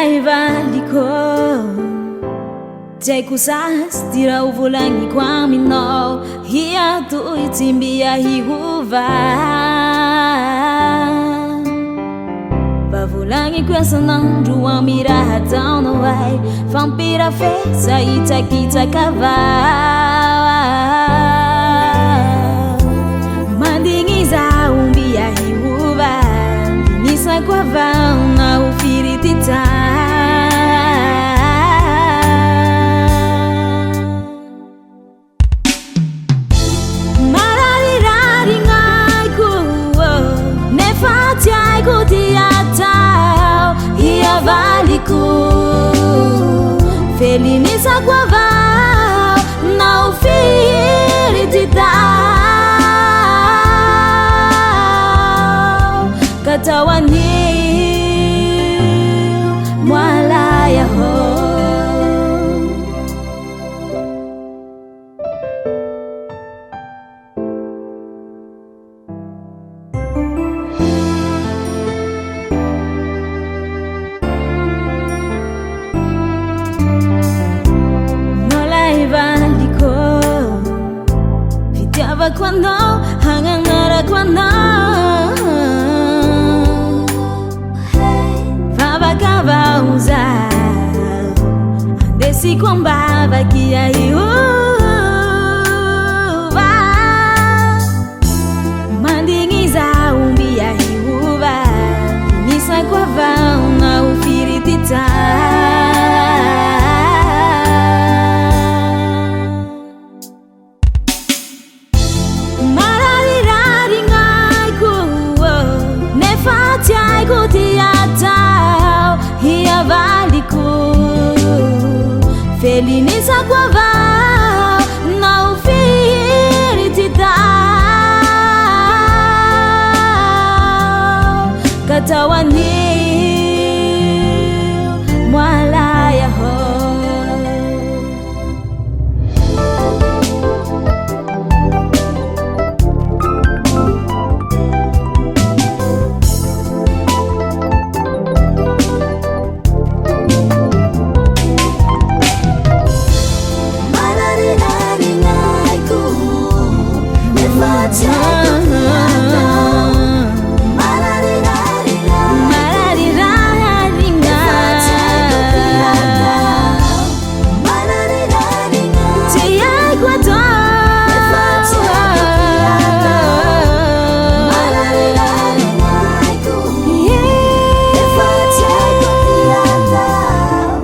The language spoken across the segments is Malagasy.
Nolaivaliko Tiaiko sasy ty raha hovolagniko aminao hiatoy tsy mbia hiova Vavolagniko isan'andro amy raha ataonao ay fampirafesa hitsakitsaka Mandigny zaho mbia hiova Nisako avao na ho firy ty Felinisako avao na ho firy ty tao Katawanio moalaya ho Quando hanganara quando Fava cavausa Desi quambava que aí uva Mandingiza umbia uva Nisa quavau na ufiritita Felinisako avao na ho firy ty tao Katawanio moalaya ho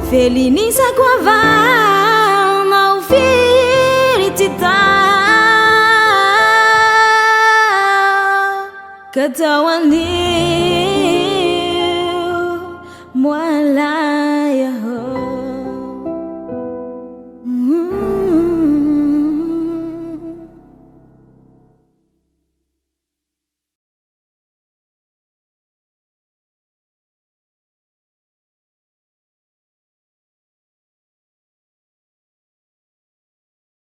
Felinisako avao na ho firy ty tao Katawanio